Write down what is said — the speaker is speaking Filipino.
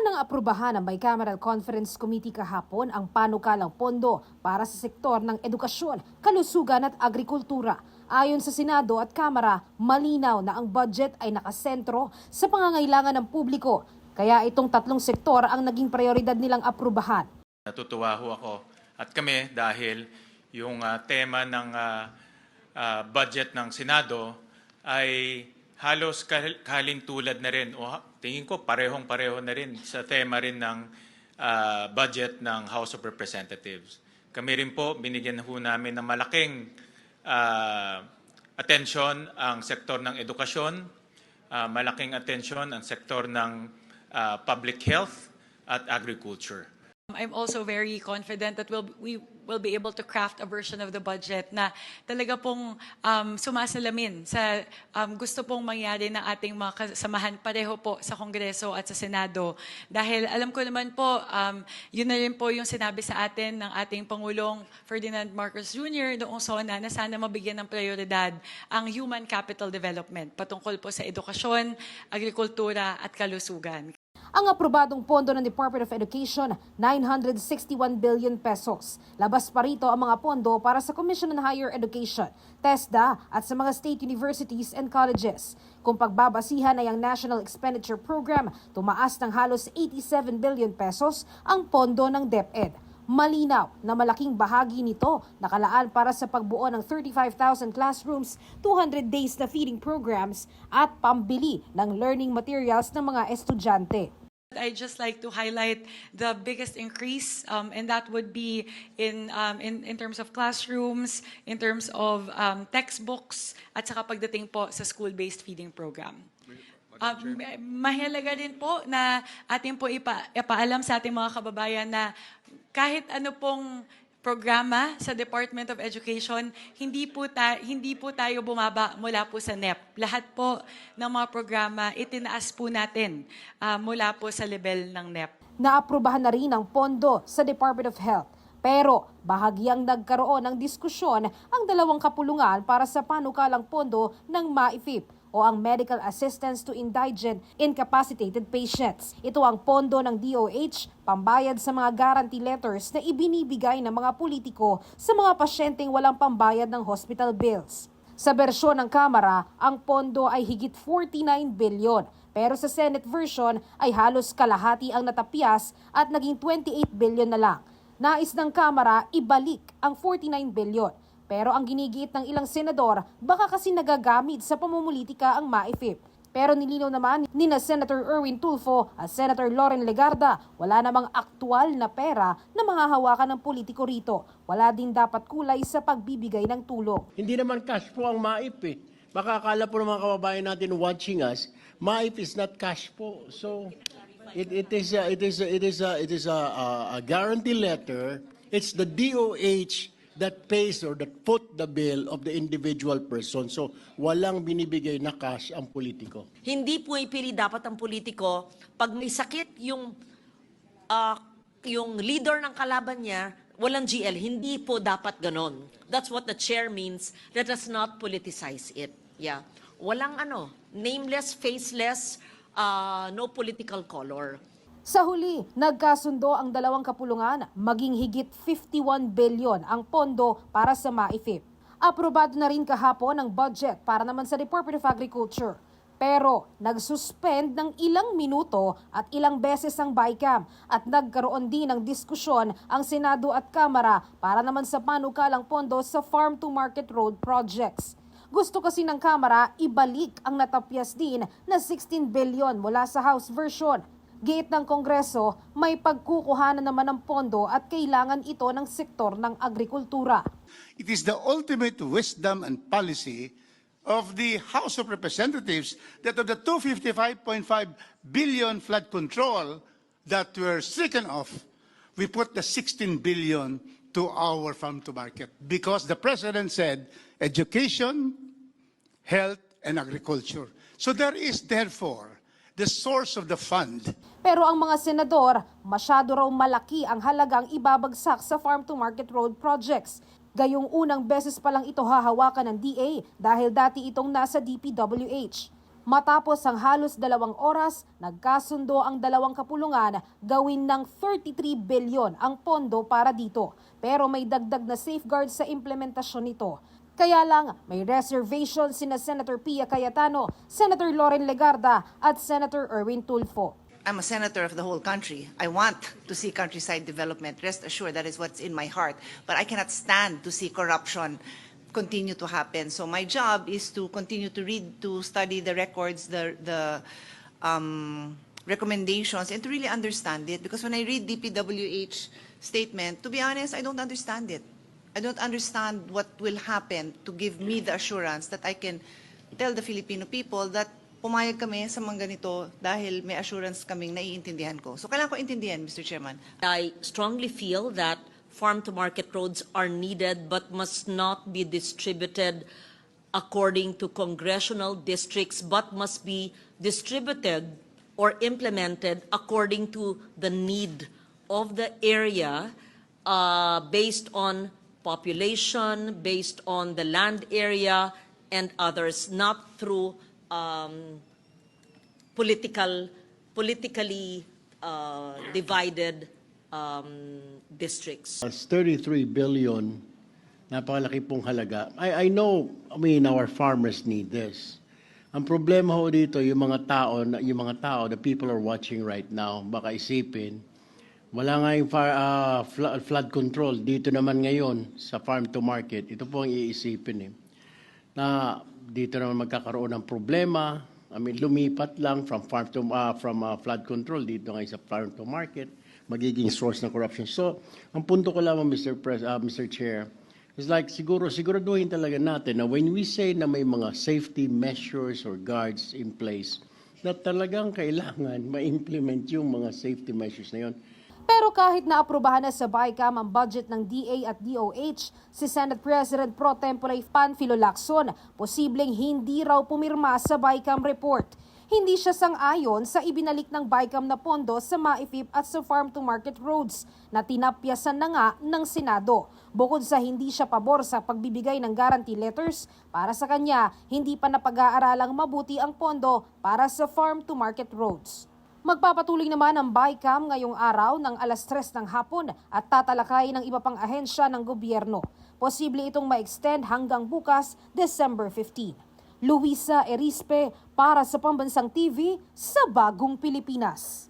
Nang aprubahan ng Bicameral Conference Committee kahapon ang panukalang pondo para sa sektor ng edukasyon, kalusugan at agrikultura. Ayon sa Senado at Kamara, malinaw na ang budget ay nakasentro sa pangangailangan ng publiko. Kaya itong tatlong sektor ang naging prioridad nilang aprubahan. Natutuwa ho ako at kami dahil yung tema ng budget ng Senado ay halos kahalintulad na rin o tingin ko parehong-pareho na rin sa tema rin ng budget ng House of Representatives. Kami rin po binigyan ho namin ng malaking atensyon ang sektor ng edukasyon, malaking atensyon ang sektor ng public health at agriculture. I'm also very confident that we will be able to craft a version of the budget na talaga pong sumasalamin sa gusto pong mangyari ng ating mga kasamahan pareho po sa Kongreso at sa Senado. Dahil alam ko naman po, yun na rin po yung sinabi sa atin ng ating Pangulong Ferdinand Marcos Jr. noong SONA na sana mabigyan ng prioridad ang human capital development patungkol po sa edukasyon, agrikultura at kalusugan. Ang aprobadong pondo ng Department of Education, 961 billion pesos. Labas pa rito ang mga pondo para sa Commission on Higher Education, TESDA at sa mga state universities and colleges. Kung pagbabasihan ay ang National Expenditure Program, tumaas ng halos 87 billion pesos ang pondo ng DepEd. Malinaw na malaking bahagi nito nakalaan para sa pagbuo ng 35,000 classrooms, 200 days na feeding programs at pambili ng learning materials ng mga estudyante. I'd just like to highlight the biggest increase, and that would be in terms of classrooms, in terms of textbooks, at saka pagdating po sa school-based feeding program. Mahalaga din po na ating po ipaalam sa ating mga kababayan na kahit ano pong programa sa Department of Education, hindi po tayo bumaba mula po sa NEP. Lahat po ng mga programa itinaas po natin mula po sa level ng NEP. Naaprubahan na rin ang pondo sa Department of Health. Pero bahagyang nagkaroon ng diskusyon ang dalawang kapulungan para sa panukalang pondo ng MAIFIP o ang Medical Assistance to Indigent Incapacitated Patients. Ito ang pondo ng DOH, pambayad sa mga guarantee letters na ibinibigay ng mga politiko sa mga pasyenteng walang pambayad ng hospital bills. Sa bersyon ng Kamara, ang pondo ay higit 49 bilyon. Pero sa Senate version ay halos kalahati ang natapyas at naging 28 bilyon na lang. Nais ng Kamara ibalik ang 49 bilyon. Pero ang ginigiit ng ilang senador, baka kasi nagagamit sa pamumulitika ang MAIFIP. Pero nilinaw naman ni Senator Erwin Tulfo at Senator Loren Legarda, wala namang aktual na pera na mahahawakan ng politiko rito. Wala din dapat kulay sa pagbibigay ng tulong. Hindi naman cash po ang MAIP eh. Baka akala po ng mga kababayan natin watching us, MAIP is not cash po. So it is a guarantee letter. It's the DOH that pays or that foot the bill of the individual person. So, walang binibigay na cash ang politiko. Hindi pumipili dapat ang politiko pag may sakit yung leader ng kalaban niya, walang GL. Hindi po dapat ganon. That's what the chair means. Let us not politicize it. Yeah. Walang nameless, faceless, no political color. Sa huli, nagkasundo ang dalawang kapulungan maging higit 51 bilyon ang pondo para sa MAIFIP. Aprobado na rin kahapon ang budget para naman sa Department of Agriculture. Pero nagsuspend ng ilang minuto at ilang beses ang BICAM at nagkaroon din ng diskusyon ang Senado at Kamara para naman sa panukalang pondo sa Farm to Market Road projects. Gusto kasi ng Kamara ibalik ang natapyas din na 16 bilyon mula sa House version. Giit ng Kongreso, may pagkukuhanan naman ng pondo at kailangan ito ng sektor ng agrikultura. It is the ultimate wisdom and policy of the House of Representatives that of the 255.5 billion flood control that were stricken off, we put the 16 billion to our farm to market because the President said education, health, and agriculture. So there is therefore the source of the fund. Pero ang mga senador, masyado raw malaki ang halagang ibabagsak sa Farm to Market Road projects. Gayong unang beses pa lang ito hahawakan ng DA dahil dati itong nasa DPWH. Matapos ang halos 2 oras, nagkasundo ang dalawang kapulungan gawin ng 33 bilyon ang pondo para dito. Pero may dagdag na safeguard sa implementasyon nito. Kaya lang may reservation sina Senator Pia Cayetano, Senator Loren Legarda at Senator Erwin Tulfo. I'm a senator of the whole country. I want to see countryside development. Rest assured, that is what's in my heart. But I cannot stand to see corruption continue to happen. So my job is to continue to read, to study the records, the recommendations, and to really understand it. Because when I read DPWH statement, to be honest, I don't understand it. I don't understand what will happen to give me the assurance that I can tell the Filipino people that pumayag kami sa mga ganito dahil may assurance kaming naiintindihan ko. So kailangan ko intindihan, Mr. Chairman. I strongly feel that farm-to-market roads are needed but must not be distributed according to congressional districts, but must be distributed or implemented according to the need of the area, based on population, based on the land area, and others, not through politically divided districts. It's 33 billion, napakalaki pong halaga. I know, our farmers need this. Ang problema ho dito, yung mga tao, the people are watching right now, baka isipin, wala nga yung flood control dito naman ngayon sa farm to market. Ito po ang iisipin na dito naman magkakaroon ng problema. Lumipat lang from flood control dito ngayon sa farm to market, magiging source ng corruption. So, ang punto ko lamang, Mr. Chair, is like siguraduhin talaga natin na when we say na may mga safety measures or guards in place, na talagang kailangan ma-implement yung mga safety measures na yun. Pero kahit naaprubahan na sa BICAM ang budget ng DA at DOH, si Senate President Pro Tempore Panfilo Lacson, posibleng hindi raw pumirma sa BICAM report. Hindi siya sang-ayon sa ibinalik ng BICAM na pondo sa MAIFIP at sa farm-to-market roads na tinapyasan na nga ng Senado. Bukod sa hindi siya pabor sa pagbibigay ng guarantee letters, para sa kanya, hindi pa napag-aaralang mabuti ang pondo para sa farm-to-market roads. Magpapatuloy naman ang BICAM ngayong araw ng 3:00 ng hapon at tatalakay ng iba pang ahensya ng gobyerno. Posible itong ma-extend hanggang bukas, December 15. Luisa Erispe para sa Pambansang TV sa Bagong Pilipinas.